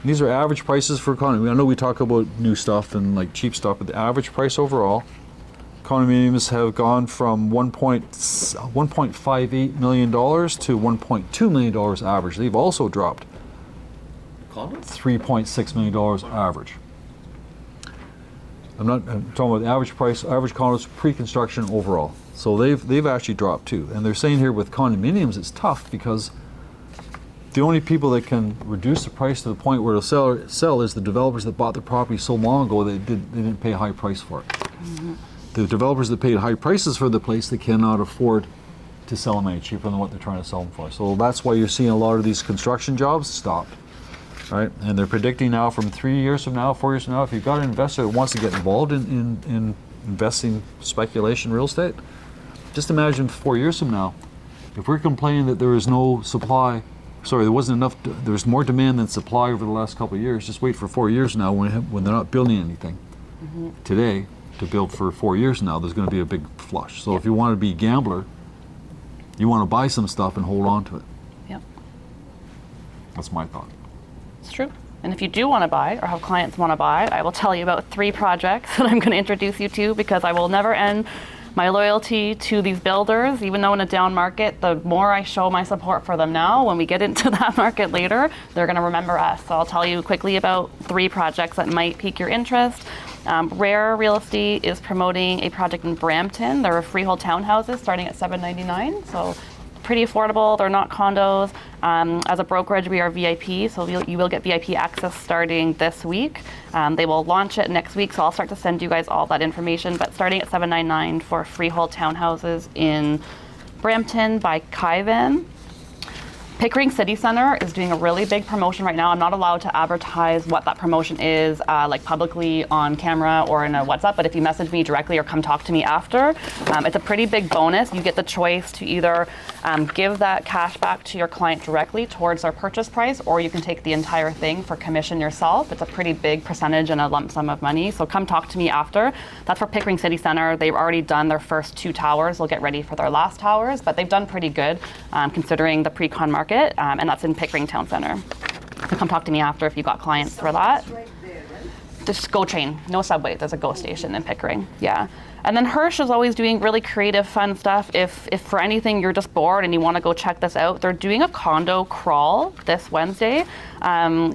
These are average prices for condominiums. I know we talk about new stuff and like cheap stuff, but the average price overall, condominiums have gone from $1.58 million to $1.2 million average. They've also dropped Condo? $3.6 million average. I'm talking about the average price, average condos pre-construction overall. So they've actually dropped too. And they're saying here with condominiums, it's tough because the only people that can reduce the price to the point where it'll sell is the developers that bought the property so long ago they didn't pay a high price for it. The developers that paid high prices for the place, they cannot afford to sell them any cheaper than what they're trying to sell them for. So that's why you're seeing a lot of these construction jobs stop. Right, and they're predicting now from 3 years from now, 4 years from now, if you've got an investor that wants to get involved in investing speculation real estate, just imagine 4 years from now, if we're complaining that there is no supply, there wasn't enough, there's more demand than supply over the last couple of years, just wait for 4 years now when they're not building anything. Today, to build for 4 years now, there's going to be a big flush. So if you want to be a gambler, you want to buy some stuff and hold on to it. Yep. That's my thought. It's true. And if you do want to buy or have clients want to buy, I will tell you about 3 projects that I'm going to introduce you to because I will never end my loyalty to these builders. Even though in a down market, the more I show my support for them now, when we get into that market later, they're going to remember us. So I'll tell you quickly about 3 projects that might pique your interest. Rare Real Estate is promoting a project in Brampton. They're freehold townhouses starting at $799. So pretty affordable. They're not condos. As a brokerage, we are VIP, so you will get VIP access starting this week. They will launch it next week, so I'll start to send you guys all that information. But starting at $799 for freehold townhouses in Brampton by Kaivan. Pickering City Center is doing a really big promotion right now. I'm not allowed to advertise what that promotion is like publicly on camera or in a WhatsApp, but if you message me directly or come talk to me after, it's a pretty big bonus. You get the choice to either give that cash back to your client directly towards their purchase price, or you can take the entire thing for commission yourself. It's a pretty big percentage and a lump sum of money, so come talk to me after. That's for Pickering City Center. They've already done their first 2 towers. They'll get ready for their last towers, but they've done pretty good considering the pre-con market. And that's in Pickering Town Center. So come talk to me after if you got clients for that. Right there, right? Just GO train, no subway. There's a GO station in Pickering. Yeah. And then Hirsch is always doing really creative, fun stuff. If for anything you're just bored and you want to go check this out, they're doing a condo crawl this Wednesday.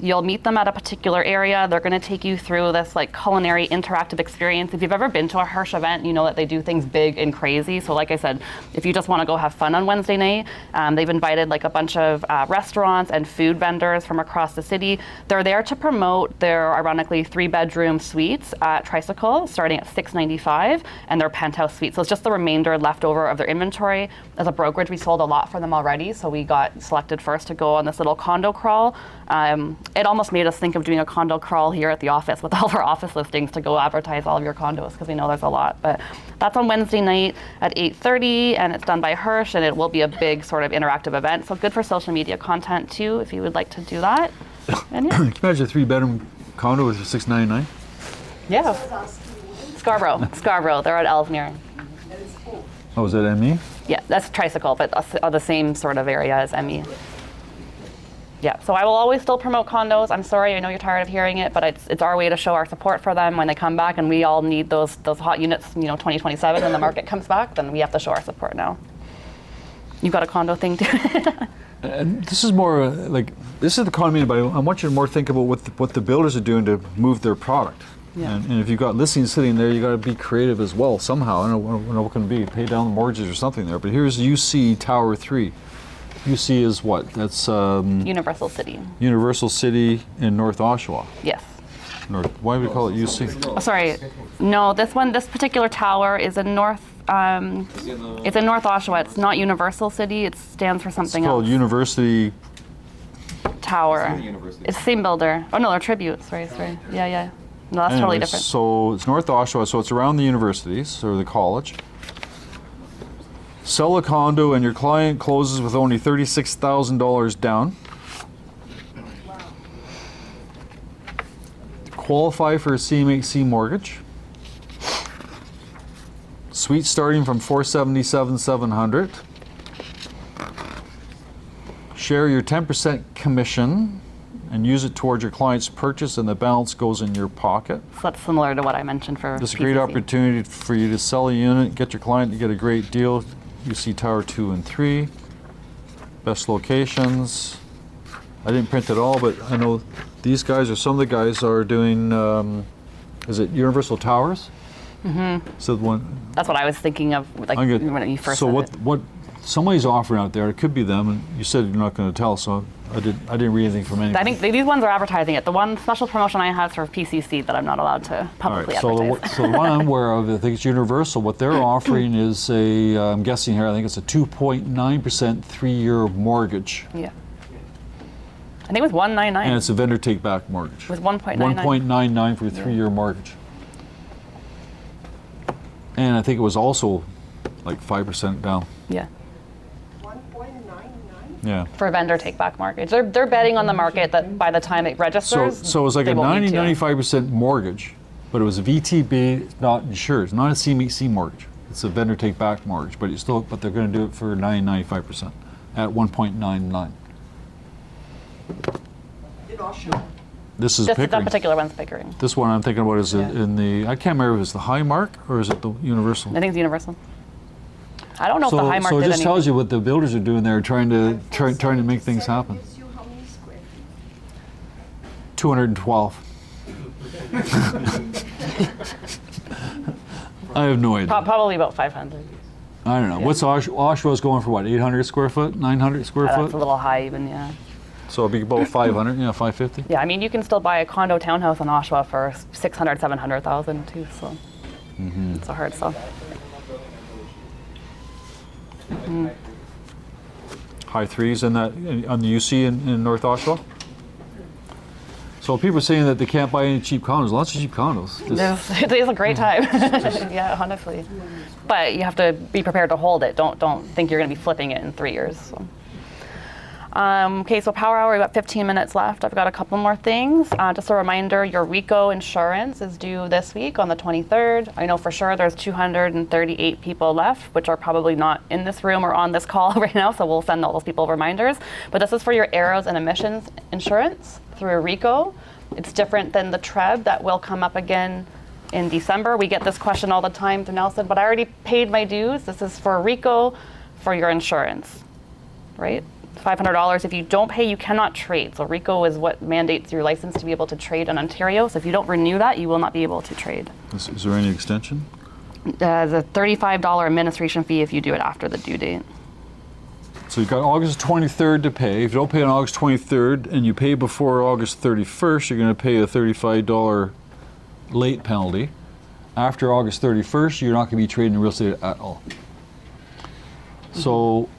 You'll meet them at a particular area. They're going to take you through this like culinary interactive experience. If you've ever been to a Hirsch event, you know that they do things big and crazy. So like I said, if you just want to go have fun on Wednesday night, they've invited like a bunch of restaurants and food vendors from across the city. They're there to promote their ironically 3-bed bedroom suites at Tricycle, starting at $695, and they're penthouse suites. So it's just the remainder left over of their inventory. As a brokerage, we sold a lot for them already, so we got selected first to go on this little condo crawl. It almost made us think of doing a condo crawl here at the office with all of our office listings to go advertise all of your condos, because we know there's a lot. But that's on Wednesday night at 8:30, and it's done by Hirsch, and it will be a big sort of interactive event. So good for social media content too, if you would like to do that. And yeah. Can you imagine a 3-bedroom condo with $699? Yeah. Scarborough. They're at Ellesmere. Oh, is that ME? Yeah, that's Tricycle, but the same sort of area as ME. Yeah, so I will always still promote condos. I'm sorry, I know you're tired of hearing it, but it's our way to show our support for them when they come back, and we all need those hot units, 2027 when the market comes back, then we have to show our support now. You got a condo thing too? And this is more this is the condominium, but I want you to more think about what the builders are doing to move their product. Yeah. And if you've got listings sitting there, you got to be creative as well somehow. I don't know what can be, pay down the mortgages or something there. But here's UC Tower 3. UC is what? That's Universal City. Universal City in North Oshawa. Yes. Why do we call it UC? Oh, sorry. No, this particular tower is in North. It's in North Oshawa. It's not Universal City. It stands for something It's called else. University Tower. the university. It's the same builder. Oh no, they're tributes. Sorry. Yeah. No, that's totally Anyways, different. So it's North Oshawa, so it's around the universities or the college. Sell a condo and your client closes with only $36,000 down. Qualify for a CMHC mortgage. Suite starting from $477,700. Share your 10% commission and use it towards your client's purchase, and the balance goes in your pocket. So that's similar to what I mentioned for This is a great PCC. opportunity for you to sell a unit, get your client to get a great deal. You see Tower 2 and 3. Best locations. I didn't print it all, but I know these guys, or some of the guys, are doing, is it Universal Towers? Mm-hmm. So That's what I was thinking of, when you first so said what somebody's offering out there, it could be them, and you said you're not going to tell, so I didn't read anything from anyone. I think these ones are advertising it. The one special promotion I have is for PCC that I'm not allowed to publicly advertise. So the one I'm aware of, I think it's Universal. What they're offering is I'm guessing here, I think it's a 2.9% 3-year mortgage. Yeah. I think it was 199. And it's a vendor take-back mortgage. With 1.99. 1.99 for a 3-year mortgage. And I think it was also like 5% down. Yeah. 1.99? Yeah. For a vendor take-back mortgage. They're betting on the market that by the time it registers, So it was like they a won't need to. 95% mortgage, but it was a VTB, it's not insured. It's not a CMHC mortgage. It's a vendor take-back mortgage, but they're going to do it for 95% at 1.99. In Oshawa. This is That Pickering. particular one's Pickering. This one I'm thinking about is in the, I can't remember if it's the High Mark or is it the Universal? I think it's Universal. I don't know if the High Mark so it did just anything. tells you what the builders are doing there, trying to make things happen. Gives you how many square feet? 212. I have no idea. Probably about 500. I don't know. Yeah. What's Oshawa's going for? What, 800 square foot, 900 square That's a foot? little high even, yeah. So it'd be about 500, 550. Yeah, I mean, you can still buy a condo townhouse in Oshawa for 600, 700,000 too, so it's a hard sell. High threes on the UC in North Oshawa. So people are saying that they can't buy any cheap condos. Lots of cheap condos. It is a great time. Yeah, honestly. But you have to be prepared to hold it. Don't think you're going to be flipping it in 3 years. So. Okay, so Power Hour, we've got 15 minutes left. I've got a couple more things. Just a reminder, your RICO insurance is due this week on the 23rd. I know for sure there's 238 people left, which are probably not in this room or on this call right now, so we'll send all those people reminders. But this is for your errors and emissions insurance through RICO. It's different than the TREB that will come up again in December. We get this question all the time through Nelson, but I already paid my dues. This is for RICO for your insurance, right? $500. If you don't pay, you cannot trade. So RICO is what mandates your license to be able to trade in Ontario. So if you don't renew that, you will not be able to trade. Is there any extension? There's a $35 administration fee if you do it after the due date. So you've got August 23rd to pay. If you don't pay on August 23rd and you pay before August 31st, you're going to pay a $35 late penalty. After August 31st, you're not going to be trading real estate at all. So,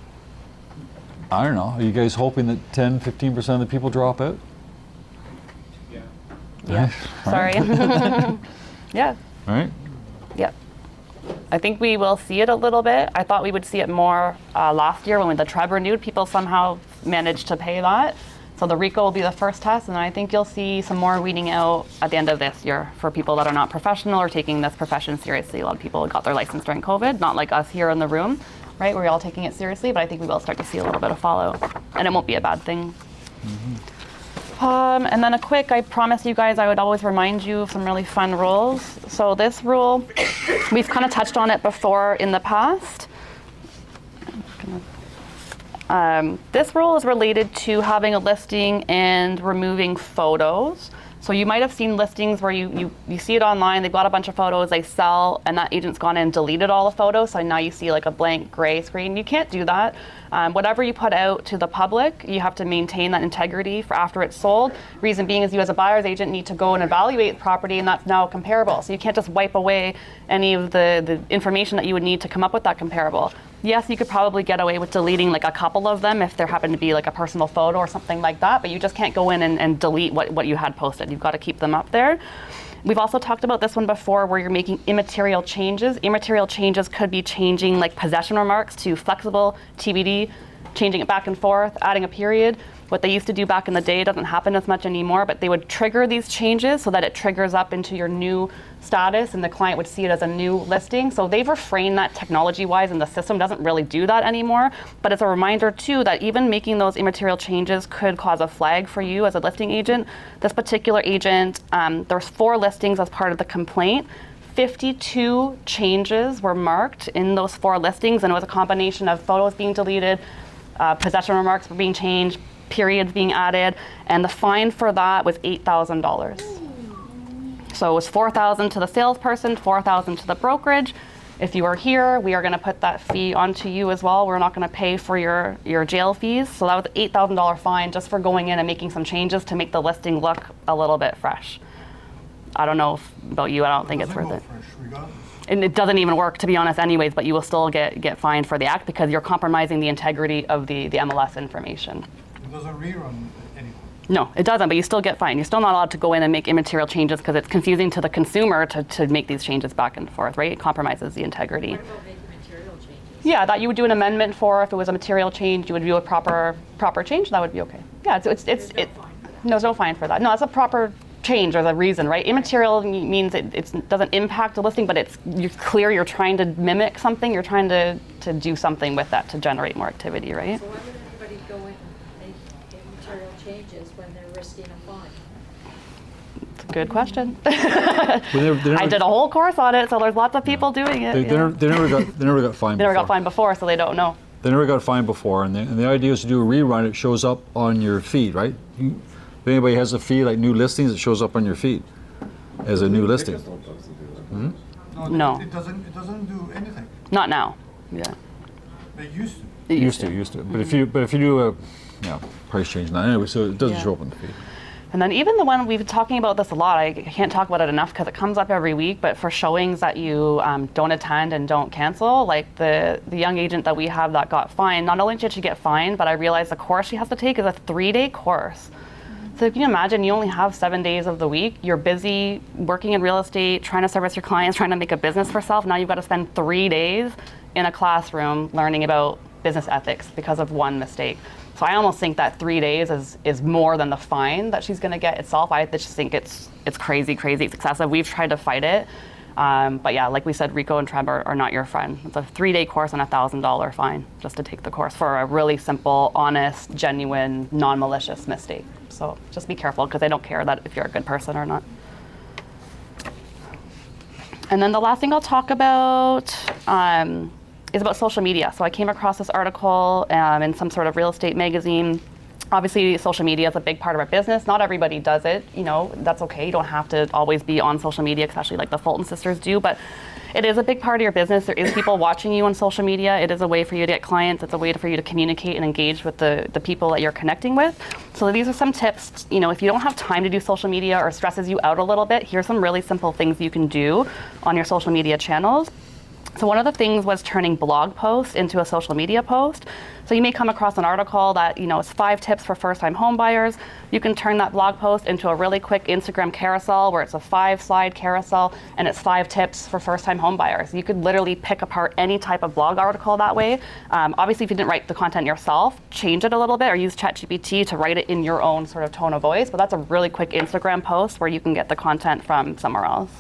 I don't know, are you guys hoping that 10, 15% of the people drop out? Yeah. Yeah. Sorry. Yeah. Right? Yep. I think we will see it a little bit. I thought we would see it more last year when the TREB renewed. People somehow managed to pay that. So the RICO will be the first test, and I think you'll see some more weeding out at the end of this year for people that are not professional or taking this profession seriously. A lot of people got their license during COVID, not like us here in the room, right? We're all taking it seriously, but I think we will start to see a little bit of fallout, and it won't be a bad thing. And then I promised you guys I would always remind you of some really fun rules. So this rule, we've kind of touched on it before in the past. This rule is related to having a listing and removing photos. So you might have seen listings where you see it online, they've got a bunch of photos, they sell, and that agent's gone in and deleted all the photos, so now you see like a blank gray screen. You can't do that. Whatever you put out to the public, you have to maintain that integrity for after it's sold. Reason being is you as a buyer's agent need to go and evaluate the property, and that's now comparable. So you can't just wipe away any of the information that you would need to come up with that comparable. Yes, you could probably get away with deleting like a couple of them if there happened to be like a personal photo or something like that, but you just can't go in and delete what you had posted. You've got to keep them up there. We've also talked about this one before where you're making immaterial changes. Immaterial changes could be changing like possession remarks to flexible, TBD, changing it back and forth, adding a period. What they used to do back in the day doesn't happen as much anymore, but they would trigger these changes so that it triggers up into your new status and the client would see it as a new listing. So they've refrained that technology-wise, and the system doesn't really do that anymore. But it's a reminder too that even making those immaterial changes could cause a flag for you as a listing agent. This particular agent, there's 4 listings as part of the complaint. 52 changes were marked in those 4 listings, and it was a combination of photos being deleted, possession remarks were being changed, periods being added, and the fine for that was $8,000. So it was $4,000 to the salesperson, $4,000 to the brokerage. If you are here, we are going to put that fee onto you as well. We're not going to pay for your jail fees. So that was an $8,000 fine just for going in and making some changes to make the listing look a little bit fresh. I don't know about you. I don't think it's worth it. And it doesn't even work, to be honest, anyways, but you will still get fined for the act because you're compromising the integrity of the MLS information. It doesn't rerun anymore. No, it doesn't, but you still get fined. You're still not allowed to go in and make immaterial changes because it's confusing to the consumer to make these changes back and forth, right? It compromises the integrity. What about making material changes? Yeah, that you would do an amendment for. If it was a material change, you would do a proper change. That would be okay. Yeah, There's no fine for that. No, there's no fine for that. No, it's a proper change or the reason, right? Immaterial means it doesn't impact the listing, but you're clear you're trying to mimic something. You're trying to do something with that to generate more activity, right? So why would anybody go in and make immaterial changes when they're risking a fine? It's a good question. They I did a whole course on it, so there's lots of people doing it. They never got fined. They never got fined before, so they don't know. They never got fined before, and the idea is to do a rerun. It shows up on your feed, right? If anybody has a feed like new listings, it shows up on your feed as a new listing. No. It doesn't do anything. Not now. Yeah. They used to. It Used to. But if you do a price change now anyway, so it doesn't Yeah. show up on the feed. And then even the one, we've been talking about this a lot, I can't talk about it enough because it comes up every week, but for showings that you don't attend and don't cancel, like the young agent that we have that got fined, not only did she get fined, but I realized the course she has to take is a 3-day course. So can you imagine, you only have 7 days of the week, you're busy working in real estate, trying to service your clients, trying to make a business for yourself, now you've got to spend 3 days in a classroom learning about business ethics because of one mistake. So I almost think that 3 days is more than the fine that she's going to get itself. I just think it's crazy, it's excessive. We've tried to fight it. But yeah, like we said, RICO and TREB are not your friend. It's a 3-day course and a $1,000 fine just to take the course for a really simple, honest, genuine, non-malicious mistake. So just be careful because they don't care that if you're a good person or not. And then the last thing I'll talk about is about social media. So I came across this article in some sort of real estate magazine Obviously, social media is a big part of our business. Not everybody does it. That's okay. You don't have to always be on social media, especially like the Fulton sisters do. But it is a big part of your business. There is people watching you on social media. It is a way for you to get clients. It's a way for you to communicate and engage with the people that you're connecting with. So these are some tips. If you don't have time to do social media or stresses you out a little bit, here's some really simple things you can do on your social media channels. So one of the things was turning blog posts into a social media post. So you may come across an article that, is 5 tips for first-time home buyers. You can turn that blog post into a really quick Instagram carousel where it's a 5-slide carousel and it's 5 tips for first-time home buyers. You could literally pick apart any type of blog article that way. Obviously, if you didn't write the content yourself, change it a little bit or use ChatGPT to write it in your own sort of tone of voice. But that's a really quick Instagram post where you can get the content from somewhere else.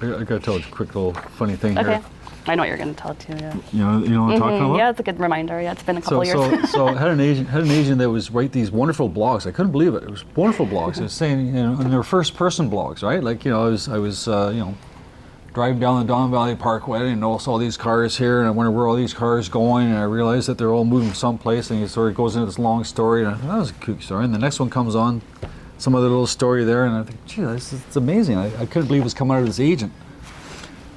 I got to tell you a quick little funny thing Okay. here. I know what you're going to tell too, yeah. You know what I'm talking about? Yeah, it's a good reminder. Yeah, it's been a couple years. So I had an agent that was write these wonderful blogs. I couldn't believe it. It was wonderful blogs. It was saying, and they were first person blogs, right? Like, I was driving down the Don Valley Parkway and noticed all these cars here, and I wonder where all these cars going, and I realized that they're all moving someplace, and he sort of goes into this long story, and I thought, that was a kook story. And the next one comes on, some other little story there, and I think, gee, it's amazing. I couldn't believe it was coming out of this agent.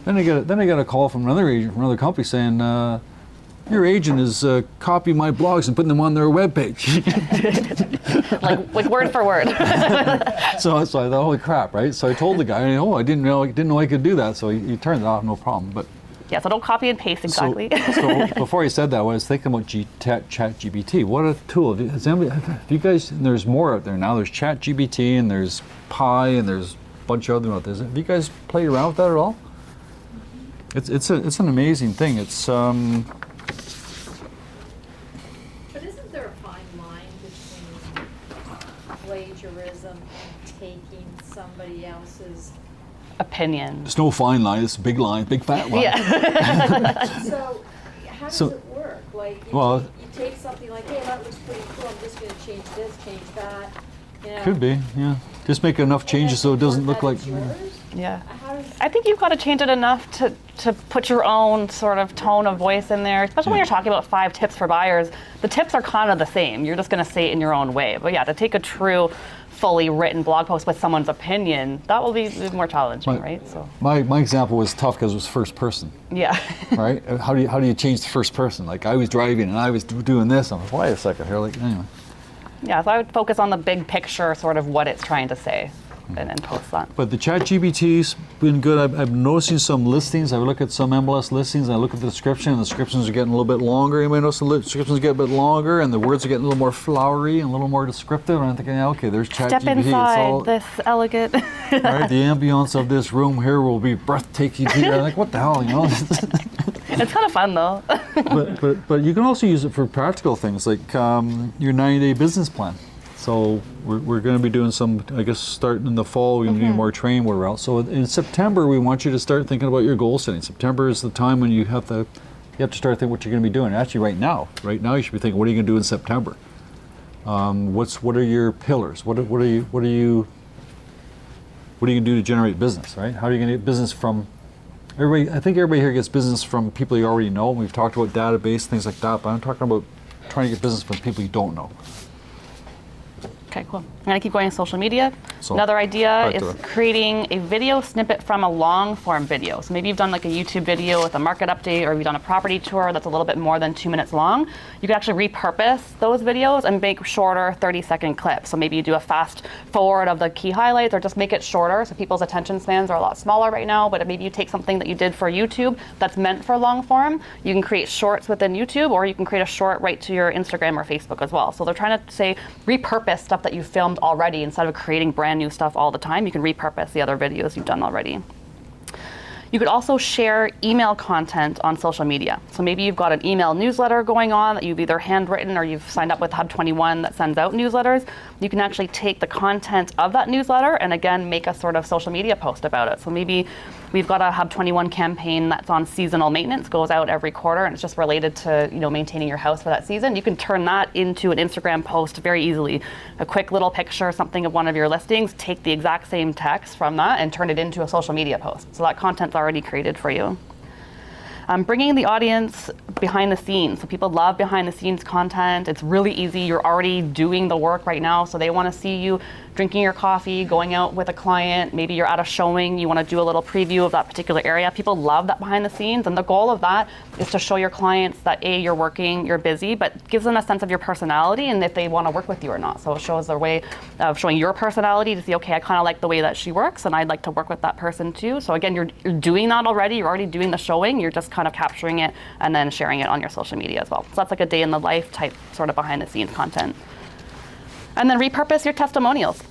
Then I got a call from another agent from another company saying, your agent is copying my blogs and putting them on their webpage. like word for word. So I thought, holy crap, right? So I told the guy, I didn't know I could do that. So he turned it off, no problem. But yeah, so don't copy and paste exactly. So before he said that, I was thinking about ChatGPT. What a tool! Have you guys? And there's more out there now. There's ChatGPT and there's Pi and there's a bunch of other out there. Have you guys played around with that at all? It's an amazing thing. It's But isn't there a fine line between plagiarism and taking somebody else's? Opinion. There's no fine line. It's a big line, big fat line. Yeah. So how does So- it work? Like Well- you take something like, hey, that looks pretty cool. I'm just going to change this, change that. Could be, yeah. Just make enough changes so it doesn't look like. Yeah. How does I think you've got to change it enough to put your own sort of tone of voice in there, especially when you're talking about 5 tips for buyers. The tips are kind of the same. You're just going to say it in your own way. But yeah, to take a true, fully written blog post with someone's opinion, that will be more challenging, right? So My example was tough because it was first person, yeah. right? How do you change the first person? Like I was driving and I was doing this. I'm like, wait a second here. Like anyway. Yeah, so I would focus on the big picture, sort of what it's trying to say, and post that. But the ChatGPT's been good. I'm noticing some listings. I look at some MLS listings. I look at the description, and the descriptions are getting a little bit longer. You may notice the descriptions get a bit longer, and the words are getting a little more flowery and a little more descriptive. And I'm thinking, yeah, okay, there's ChatGPT. Step inside this elegant. Right, the ambience of this room here will be breathtaking to you. I'm like, what the hell, It's kind of fun though. But you can also use it for practical things like your 90-day business plan. So we're going to be doing some, I guess, starting in the fall. We need more training where we're out. So in September, we want you to start thinking about your goal setting. September is the time when you have to start thinking what you're going to be doing. Actually, right now, you should be thinking, what are you going to do in September? What are your pillars? What are you going to do to generate business? Right? How are you going to get business from? I think everybody here gets business from people you already know. We've talked about database, things like that, but I'm talking about trying to get business from people you don't know. Okay, cool. I'm gonna keep going on social media. So, another idea back is to it. creating a video snippet from a long form video. So maybe you've done like a YouTube video with a market update, or you've done a property tour that's a little bit more than 2 minutes long. You can actually repurpose those videos and make shorter 30-second clips. So maybe you do a fast forward of the key highlights, or just make it shorter. So people's attention spans are a lot smaller right now, but maybe you take something that you did for YouTube that's meant for long form. You can create shorts within YouTube, or you can create a short right to your Instagram or Facebook as well. So they're trying to say repurpose stuff that you filmed already. Instead of creating brand new stuff all the time, you can repurpose the other videos you've done already. You could also share email content on social media. So maybe you've got an email newsletter going on that you've either handwritten or you've signed up with Hub 21 that sends out newsletters. You can actually take the content of that newsletter and again make a sort of social media post about it. So maybe we've got a Hub 21 campaign that's on seasonal maintenance, goes out every quarter, and it's just related to maintaining your house for that season. You can turn that into an Instagram post very easily. A quick little picture, something of one of your listings, take the exact same text from that and turn it into a social media post. So that content's already created for you. Bringing the audience behind the scenes. So people love behind the scenes content. It's really easy. You're already doing the work right now. So they want to see you drinking your coffee, going out with a client. Maybe you're at a showing. You want to do a little preview of that particular area. People love that behind the scenes. And the goal of that is to show your clients that A, you're working, you're busy, but gives them a sense of your personality and if they want to work with you or not. So it shows a way of showing your personality to see, okay, I kind of like the way that she works and I'd like to work with that person too. So again, you're doing that already. You're already doing the showing. You're just kind of capturing it and then sharing it on your social media as well. So that's like a day in the life type sort of behind the scenes content. And then repurpose your testimonials.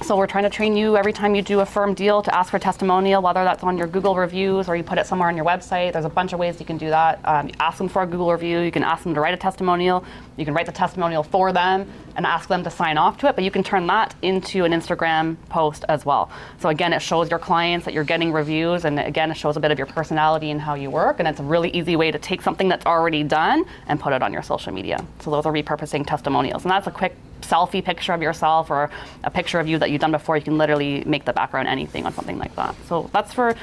So we're trying to train you every time you do a firm deal to ask for testimonial, whether that's on your Google reviews or you put it somewhere on your website. There's a bunch of ways you can do that. You ask them for a Google review. You can ask them to write a testimonial. You can write the testimonial for them and ask them to sign off to it. But you can turn that into an Instagram post as well. So again, it shows your clients that you're getting reviews. And again, it shows a bit of your personality and how you work. And it's a really easy way to take something that's already done and put it on your social media. So those are repurposing testimonials. And that's a quick selfie picture of yourself or a picture of you that you've done before. You can literally make the background anything on something like that. So that's for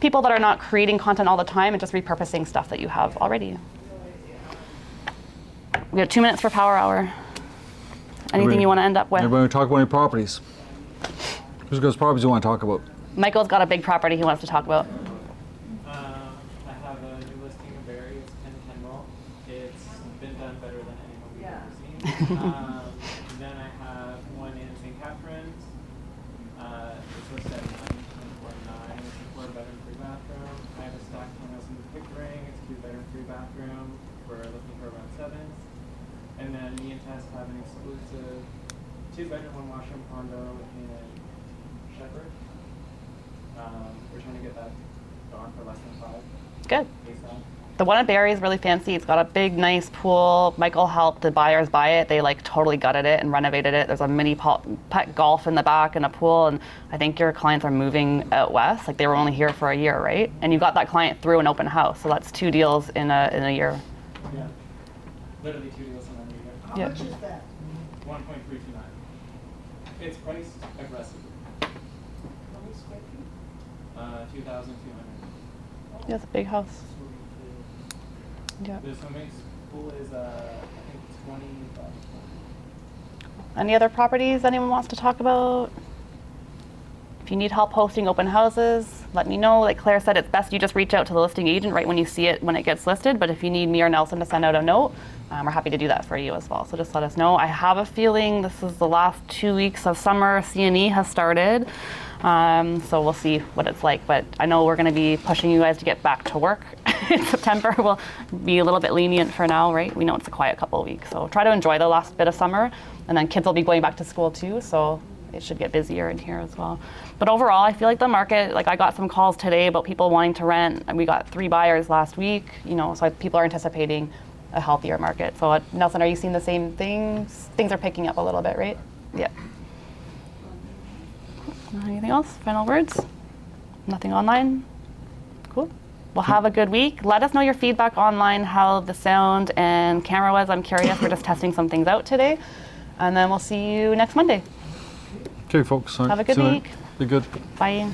people that are not creating content all the time and just repurposing stuff that you have already. We have 2 minutes for Power Hour. Anything you want to end up with? Everybody want to talk about any properties? Who's got properties you want to talk about? Michael's got a big property he wants to talk about. I have a new listing of Barry. It's 10 Kendall. It's been done better than anyone we've ever seen. Then I have one in St. Catharines. It's listed at 9.49. It's a 4-bedroom, 3-bathroom. I have a stacked townhouse in Pickering. It's 2-bedroom, 3-bathroom. We're looking for around 7s. And then me and Tess have an exclusive 2-bedroom, 1-washroom condo in Shepherd. We're trying to get that gone for less than 5. Good. ASAP. The one at Barrie is really fancy. It's got a big, nice pool. Michael helped the buyers buy it. They like totally gutted it and renovated it. There's a mini pet golf in the back and a pool. And I think your clients are moving out west. Like they were only here for a year, right? And you got that client through an open house. So that's 2 deals in a year. Yeah. Literally 2 deals in a year. How Yeah. much is that? 1.329. It's priced aggressively. How many square feet? 2,200. Yeah, it's a big house. Yeah. The swimming pool is, I think, 25. Any other properties anyone wants to talk about? If you need help hosting open houses, let me know. Like Claire said, it's best you just reach out to the listing agent right when you see it, when it gets listed. But if you need me or Nelson to send out a note, we're happy to do that for you as well. So just let us know. I have a feeling this is the last 2 weeks of summer. C&E has started. So we'll see what it's like. But I know we're going to be pushing you guys to get back to work in September. We'll be a little bit lenient for now, right? We know it's a quiet couple of weeks. So try to enjoy the last bit of summer. And then kids will be going back to school too. So it should get busier in here as well. But overall, I feel like the market, like I got some calls today about people wanting to rent. And we got 3 buyers last week, so people are anticipating a healthier market. So Nelson, are you seeing the same things? Things are picking up a little bit, right? Yeah. Anything else? Final words? Nothing online? Cool. Well, have a good week. Let us know your feedback online, how the sound and camera was. I'm curious. We're just testing some things out today. And then we'll see you next Monday. Okay, folks. Have a good week. Be good. Bye.